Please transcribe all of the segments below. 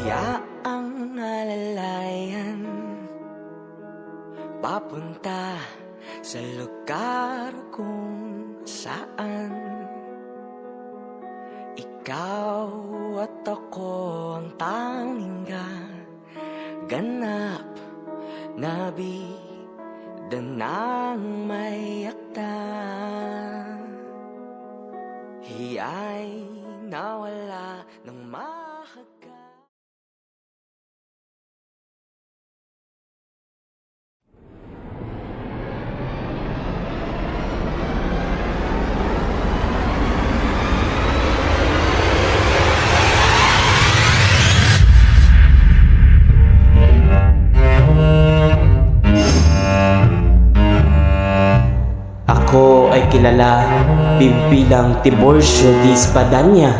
Hayaang alalayan papunta sa lugar kung saan ikaw at ako ang tanging ganap na bida ng may akda. Hiya'y nawala ng mahagka. Ako ay kilala bilang Tiburcio de Espadanya.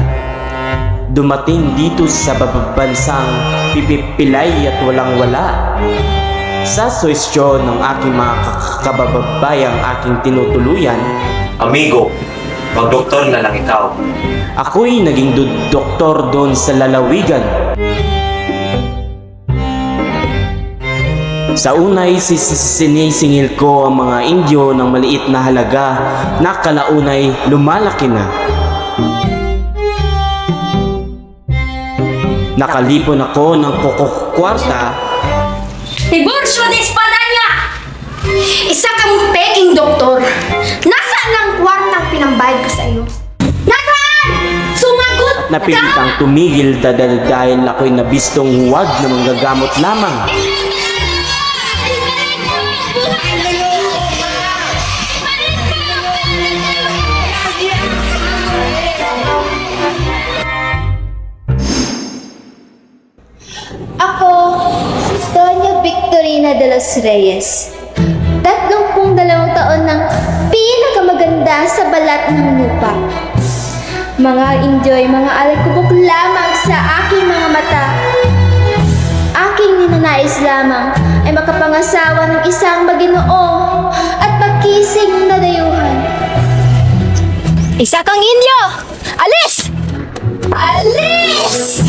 Dumating dito sa babansang pipipilay at walang-wala. Sa suwestyon ng aking mga kababayang aking tinutuluyan. Amigo, mag-doktor na lang ikaw. Ako'y naging doktor doon sa lalawigan. Sa unay sinisingil ko ang mga Indyo ng maliit na halaga na kalaunay lumalaki na. Nakalipon ako ng kukukwarta. Tiburcio de Espadanya! Isa kang peking doktor. Nasaan ang kwartang pinambayad ko sa iyo? Nasaan? Sumagot ka! Napilitang tumigil dahil ako'y nabistong huwag na manggagamot lamang. Ako, si Doña Victorina de los Reyes. 32 taon ng pinakamaganda sa balat ng lupa. Mga Indyo'y mga alikubok lamang sa aking mga mata. Aking ninanais lamang ay makapangasawa ng isang Maginoo at magkising na dayuhan. Isa kang Indyo! Alis! Alis!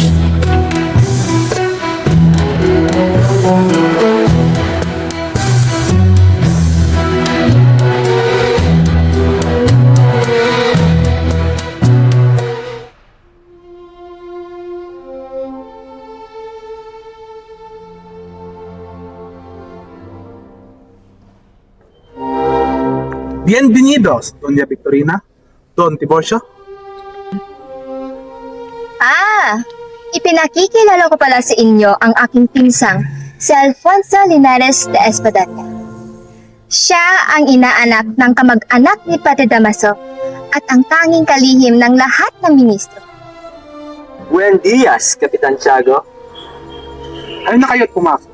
Bienvenidos, Doña Victorina, Don Tiburcio. Ipinakikilala ko pala sa inyo ang aking pinsang, si Alfonso Linares de Espadanya. Siya ang inaanak ng kamag-anak ni Padre Damaso at ang tanging kalihim ng lahat ng ministro. Buen días, Kapitan Tiago. Ayun na kayo't pumasok.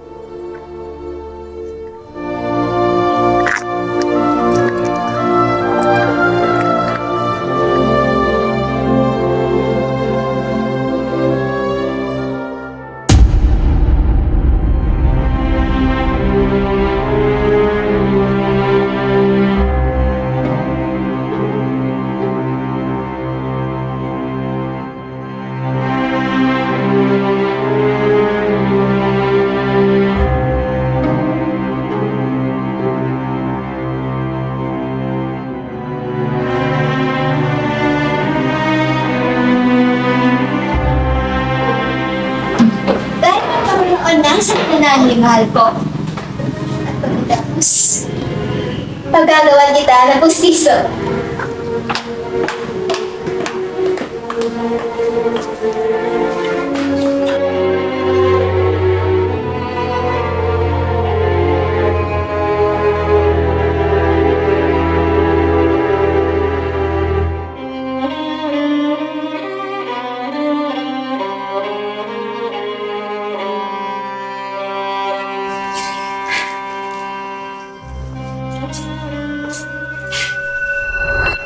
Sa pinanahing mahal ko. At pagkatapos, pagkagawan kita ng pustiso.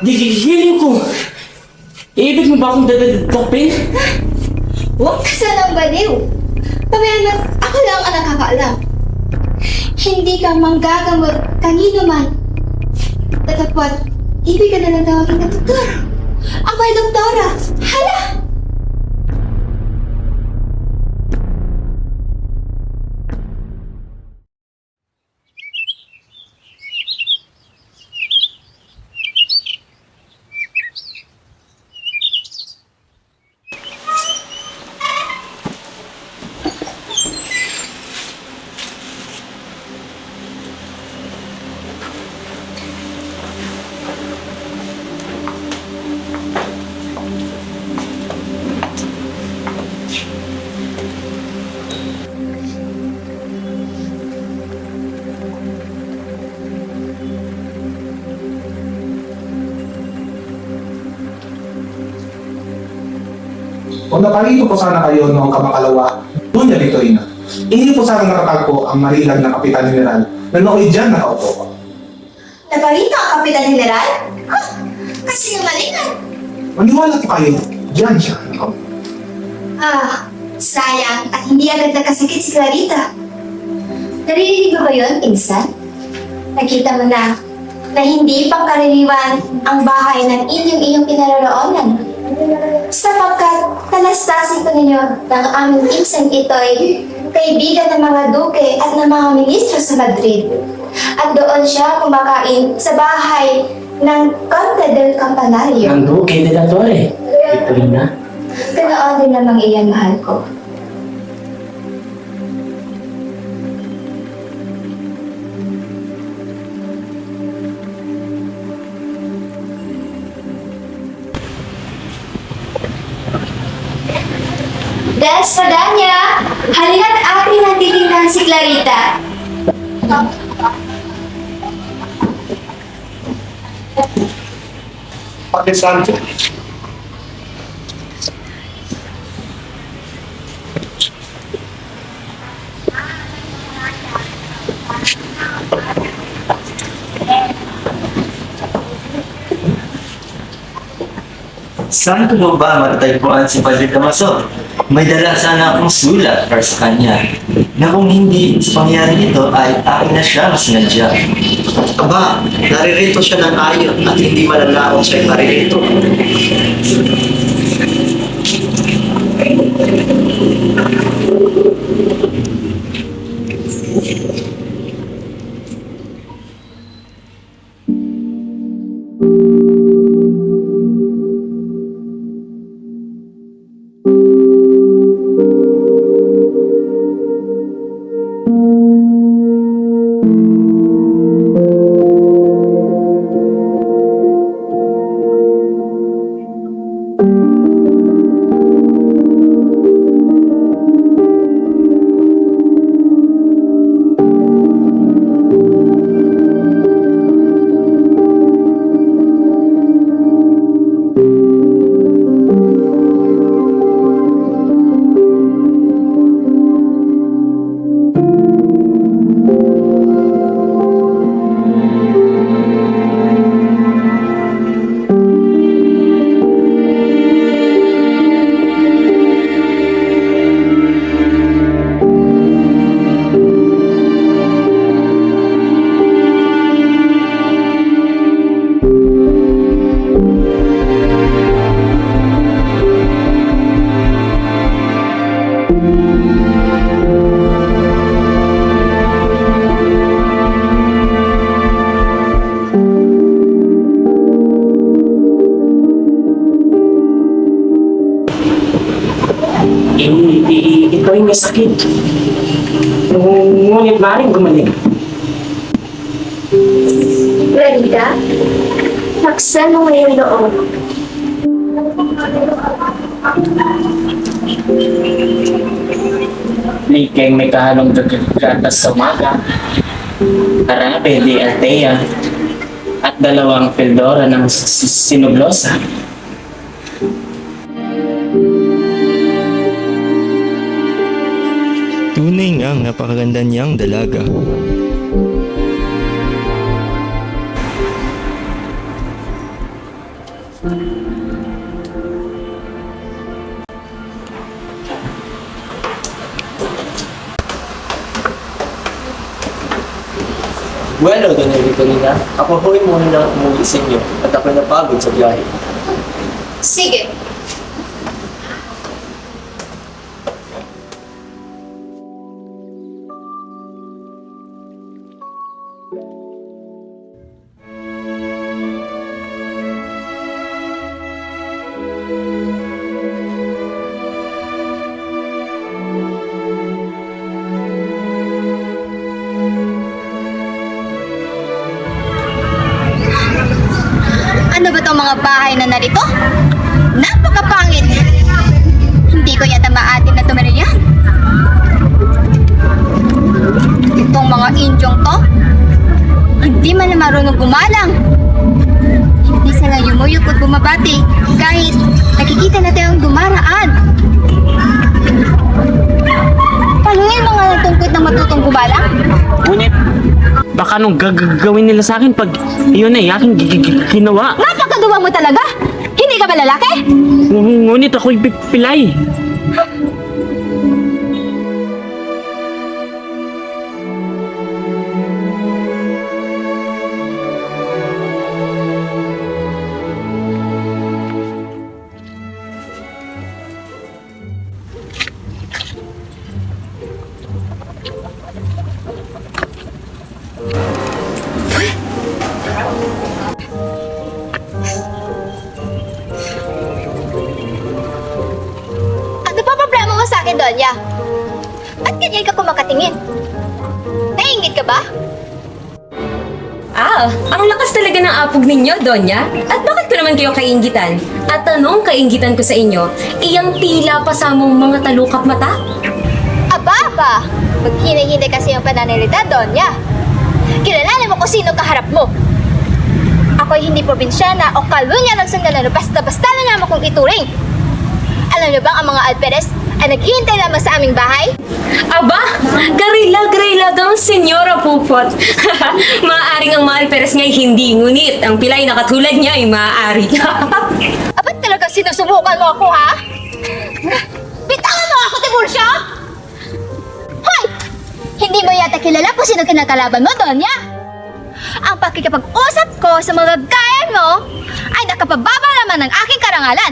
Gigigilin ko! Ibig mo ba akong dadadapin? Huwag ka sanang baliw. Pabayan ako lang ang nakakaalam. Hindi ka manggagamot kanino man. Datapwat, ibig ka na lang tawagin na doktor. Ako ay doktora. Hala! Kung naparito po sana kayo noong kamakalawa, Doña Victorina, hindi po sana nakatagpo ang marilag na Kapitan General na nooy dyan nakaupo po. Naparito ang Kapitan General? Huh, kasi namalingan. Maniwala po kayo, dyan siya nakaupo. Ah, sayang at hindi agad nakasakit si Clarita. Naririnig mo ba yun, Insan? Nakita mo na hindi pangkaraniwan ang bahay ng inyong pinaroroonan. Sapagkat talastasin ko ninyo ng aming Insan ito'y kaibigan ng mga duke at ng mga ministro sa Madrid. At doon siya kumakain sa bahay ng Conde del Campanario. Ang Duque de la Torre, Victorina. Ganoon din namang iyan, mahal ko. Espadanya, halina't ating natitingnan si Clarita. Pakistan. Saan ko mo ba matatagpuan si Padre Damaso? May dala sana akong sulat para sa kanya na kung hindi sa pangyayari nito ay akin na siya sinadya. Aba, naririto siya ng ayon at hindi malalaon siya maririto. Ito ay may sakit. Ngunit maaaring gumaling. Clarita, laksan mo ngayong loob. Likeng may kahalong gatas sa umaga, harape de altea, at 2 pildora ng sinublosa. Tunay ngang napakaganda niyang dalaga. Bueno, Doña Victorina, ako ho'y muna na umuwi sa inyo at ako'y napagod sa biyahe. Sige. Ano ba itong mga bahay na narito? Napakapangit! Hindi ko yata maatin na tumira yan. Itong mga Indyong to, hindi man na marunong gumalang. Hindi minsan lang yumuyok at bumabati kahit nakikita na tayong dumaraan. Palungin mga tungkot ng matutong gubalang. Ngunit, baka anong gagawin nila sa akin pag iyon ay aking ginawa? Napakaduwa mo talaga! Hindi ka ba lalaki? Ngunit ako'y pilay. Ano pa problema mo sa akin, Donya? Ba't ganyan ka kumakatingin? Naingit ka ba? Ang lakas talaga ng apog ninyo, Donya. At bakit ko naman kayo kainggitan? At anong kainggitan ko sa inyo? Iyang tila pa sa mong mga talukap mata? Aba! Maghinay-hinay kasi yung pananalita, Donya. Kilalanin mo kung sino kaharap mo. Ako'y hindi probinsyana o kalbunya ng sandalano basta-basta na naman kong ituring. Alam niyo bang ang mga Alperes ay naghihintay lamang sa aming bahay? Aba! Garilag-garilagang Senyora Pupot. Maaaring ang mahal Perez nga'y hindi, ngunit ang pilay na katulad niya ay maaari. Aba't talaga sinusubukan mo ako, ha? Bitawan mo ako, Tiburcio! Hoy! Hindi mo yata kilala kung sino kinakalaban mo, Donya? Ang pakikipag-usap ko sa mga gaya mo ay nakapababa naman ng aking karangalan.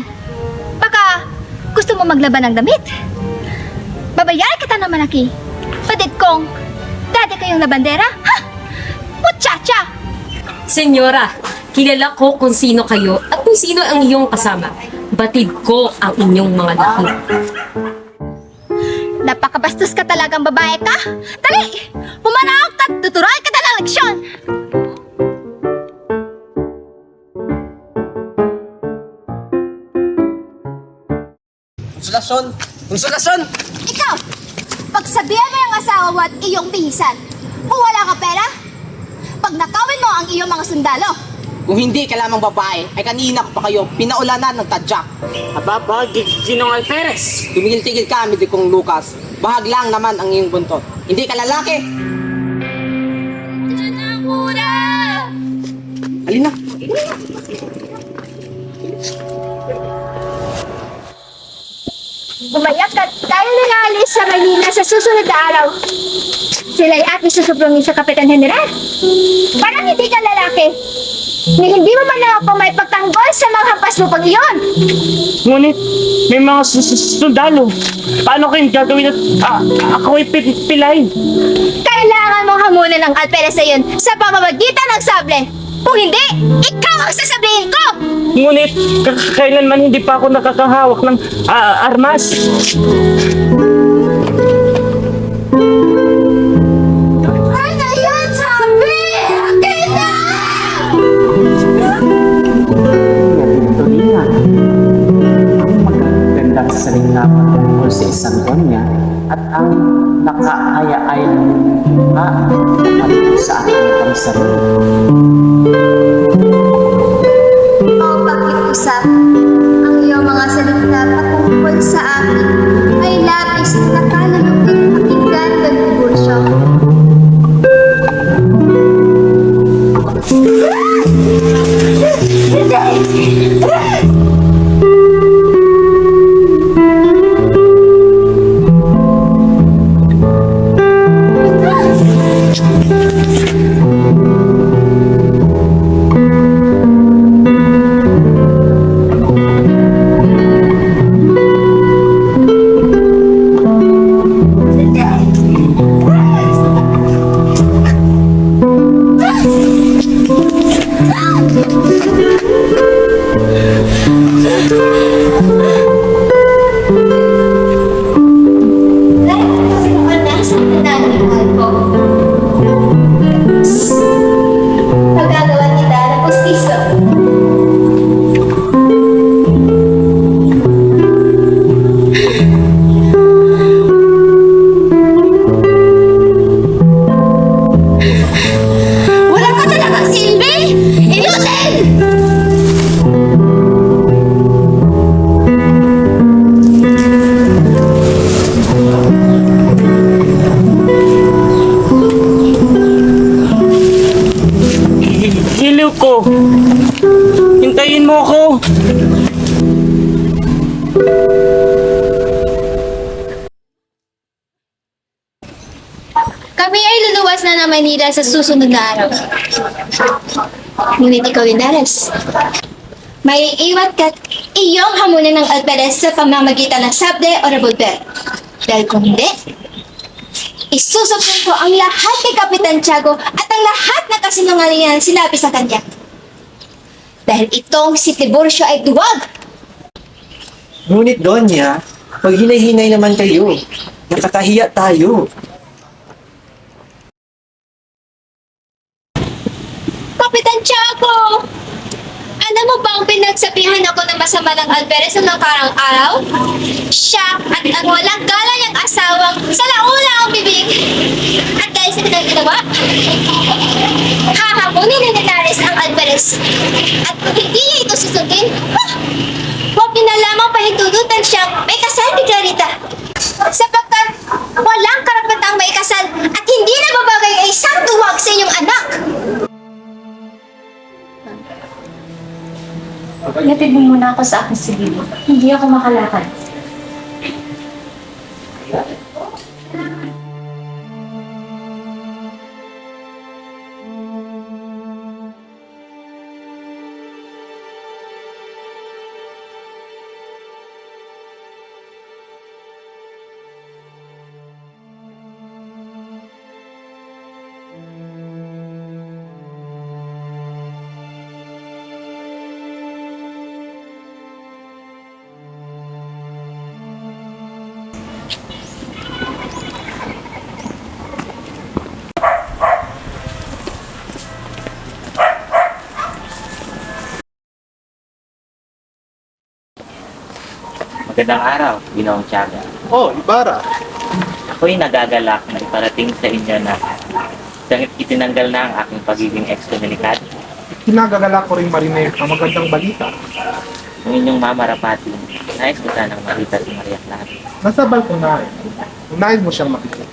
Baka gusto mo maglaban ng damit? Babayaran kita ng malaki. Patid kong dati kayong na bandera? Ha? Muchacha! Senyora, kilala ko kung sino kayo at kung sino ang iyong kasama. Batid ko ang inyong mga lahi. Napakabastos ka talagang babae ka. Dali! Pumanahok at tuturuan kita ng leksyon! Konsolasyon! Ikaw! Pagsabihan mo yung asawa mo at iyong bihisan. Kung wala ka pera, pag nakawin mo ang iyong mga sundalo. Kung hindi ka lamang babae, ay kanina ko pa kayo pinaulanan ng tadyak. Aba, Ginong Alperes. Tumigil-tigil ka, amid kong Lucas. Bahag lang naman ang iyong buntot. Hindi ka lalaki! Halina! Bumayak at tayo nag-aalis sa Manila sa susunod na araw. Sila'y aking susuplungin sa Kapitan General. Parang hindi ka lalaki. Ni hindi mo man lang ako may pagtanggol sa mga hampas mo pag iyon. Ngunit, may mga sundalo. Paano kayong gagawin at ako'y pilay? Kailangan mong hamunan ng Alperes na yun sa pamamagitan ng sable. Kung hindi, ikaw ang sasabihin ko! Ngunit, kailanman hindi pa ako nakakahawak ng armas. Ano yan, sabi? Akin na! Victorina, ang magagandang salita patungkol sa isang Donya at ang nakaaya-aya ng mukha sa aking pangsarili. O pag-iusap, ang iyong mga salita patungkol sa akin ay labis na kalulungkot pakinggan ng Tiburcio. Luluwas na ng Manila sa susunod na araw. Ngunit ikaw, Linares, may iwat ka't iyong hamunan ng alperes sa pamamagitan ng sable o revolver. Dahil kung hindi, isusumpong ko ang lahat kay Kapitan Tiago at ang lahat ng kasinungalingan na sinabi sa kanya. Dahil itong si Tiburcio ay duwag. Ngunit, Donya, pag hinay-hinay naman kayo, nakakahiya tayo. Kapitan Tiago! Alam mo bang pinagsabihan ako ng masama ng Alperes noong nakarang araw? Siya at ang walang gala niyang asawang sa launa ang bibig. At dahil sa kanilang ginawa, hahamunin ni Linares ang Alperes. At kung hindi niya ito susundin, huwag niyo na lamang pahintudutan siyang may kasal ni Clarita. Sapagkat walang karapatang may kasal at hindi nababagay ay isang duwag sa inyong anak. Natid mo muna ako sa aking sililo. Hindi ako makalakad. Magandang araw, Ginoong Tiaga. Oh, Ibarra. Ako'y nagagalak na iparating sa inyo na itinanggal na ang aking pagiging excommunicado. Kinagagala ko rin marinig ang magandang balita. Ang inyong mamarapati, nais ko sanang makita si Maria Clara. Nasa balkonahe. Unahin mo siyang makikita.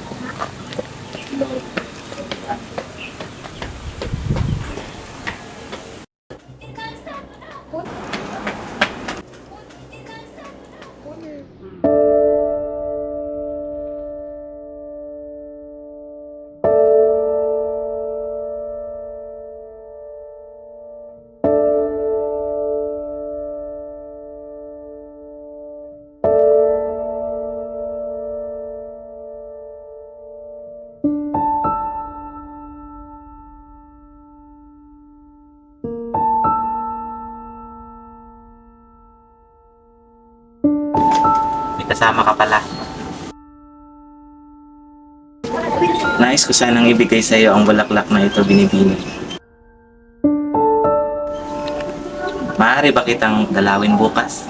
Kasama ka pala. Nais ko sanang ibigay sa iyo ang bulaklak na ito, Binibini. Maaari ba kitang dalawin bukas?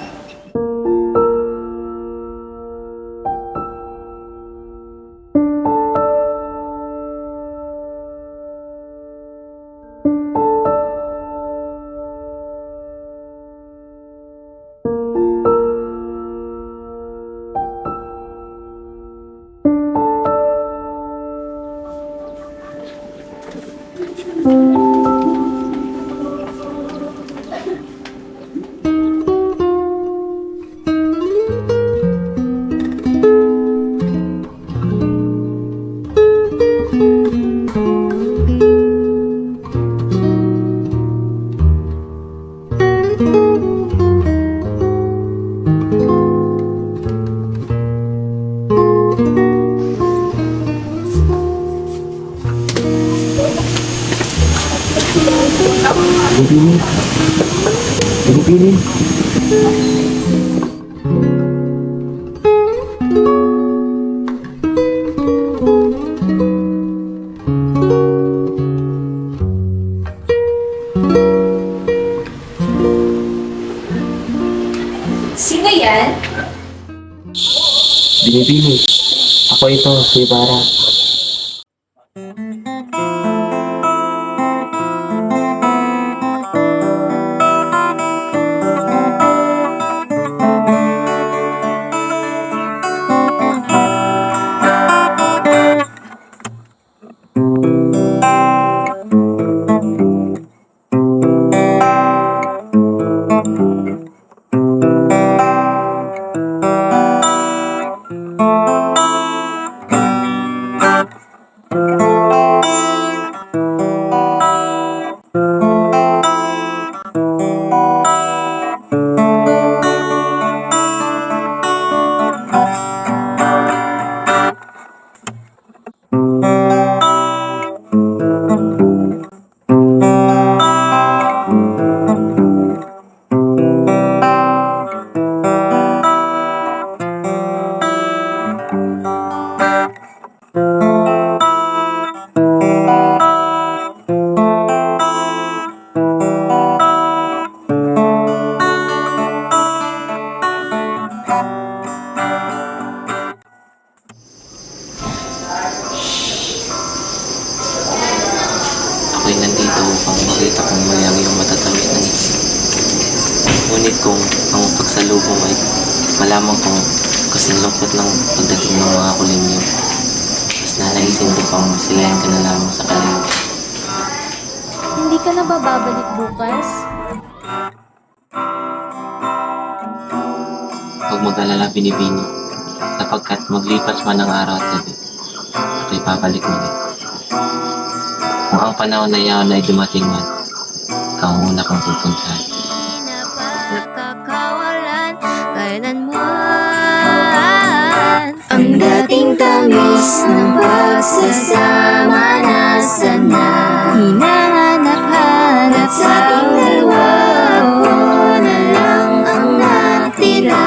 Binibini. Sino yan? Binibini. Ako ito, si Ibarra. Ako'y nandito upang makita kong muli ang iyong matatamis na ngisi. Ngunit kung ang pagsalubong ay malaman kong kasing lungkot ng pagdating ng mga kulimyo, mas nanaisin ko pang masilayan ka na lamang sa kalayo. Hindi ka na ba babalik bukas? Huwag mag-alala, Binibini, sapagkat maglipas man ang araw at gabi, ako'y babalik muli. Kung ang panahon na iyan ay dumating man, ikaw ang una kong pupuntahan. Nakakawalan kailanman. Ang dating tamis ng pagsasama nasa na. Hinahanap-hanap sa ating dalawa. Na lang ang natira.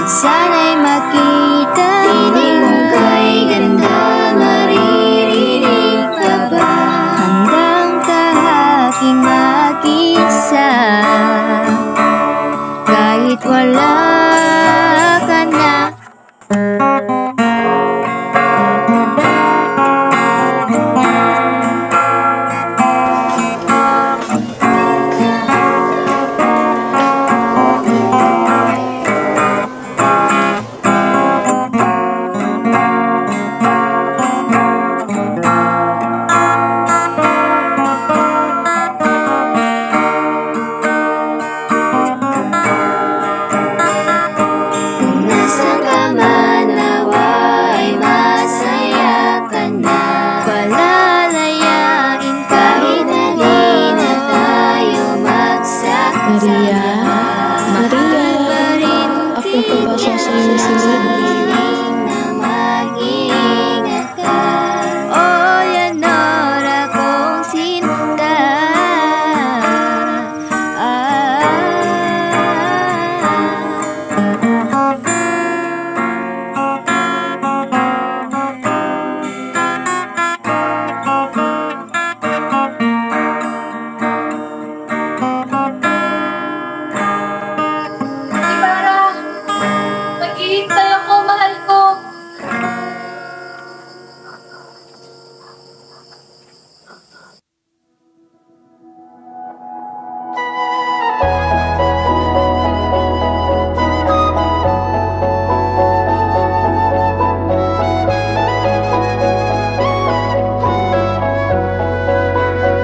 Sana'y makita piling mong kay ganda. Maririnig ka ba? Handang tahaking mag-isa. Kahit wala ka na. Kung nasa ka man, nawa'y masaya ka na. Palalayain kahit na di na tayo magsakasama. Matagal pa rin pinapasok sa iyong silid na mag-iingat ka. O Leonora kong sinta. Ibarra! Naghihintay ako, mahal ko!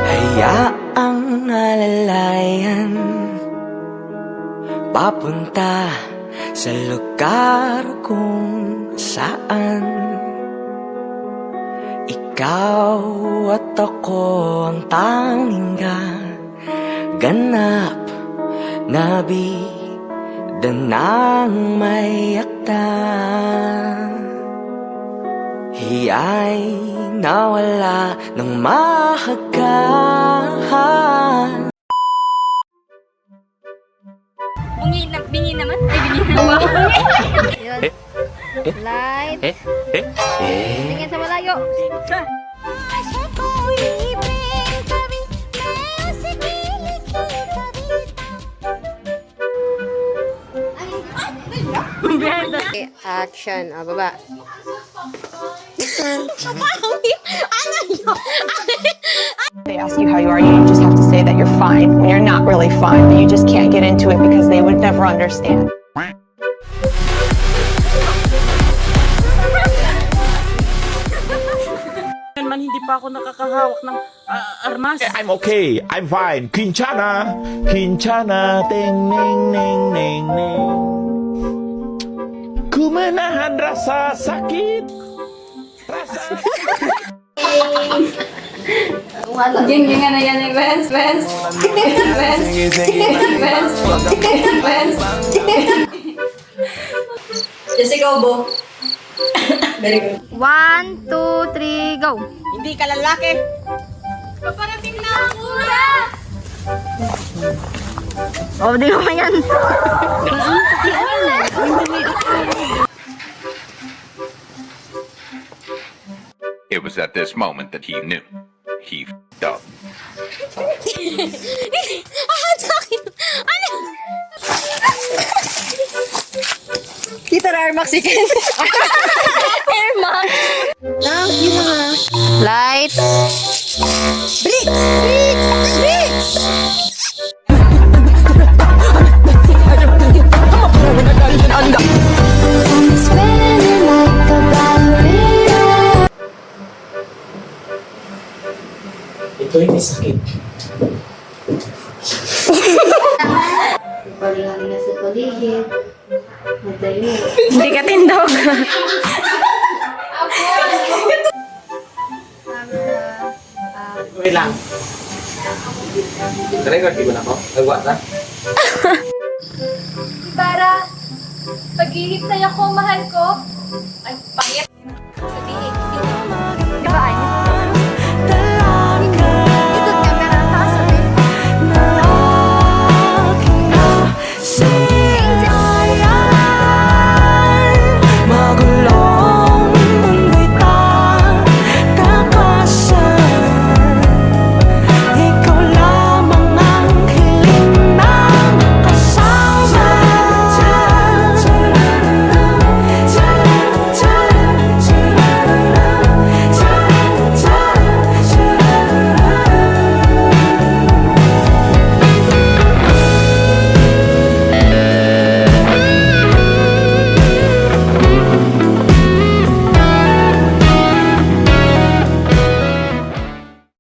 Hayaang alalayan papunta sa lugar kung saan ikaw at ako ang tanging ganap na bida ng may akda. Hiya'y nawala ng mahagkan. Bingi naman? Ay, bingi naman. Light. Tingin sa malayo. Action. Baba. They ask you how you are, you just have to say that you're fine when you're not really fine, but you just can't get into it because they would never understand. Man, hindi pa ako nakakahawak ng armas. I'm okay. I'm fine. Quinchana. Quinchana. Ting, ning, ning, ning, ning. Kumanahan rasa sakit. Rasa... Ganyan na yan, Wes. Jessica Obo. Very good. 1, 2, 3, go! Hindi ka lalaki. Paparating na ako! Oh, di mo yan. It was at this moment that he knew. He f***ed up. Ano? Kita na Air Max chicken. Air Max. Lang, yun na nga. Light. Bricks! Bricks! Bricks! I'm spinning like a ballerina. Ito ay may sakit. Palingan na sa paligid. Madayo. Hindi ka tindog. Wait lang. Record mo na ako? Nagwa na? Para, paghihintay ako, mahal ko. Ay, pangit.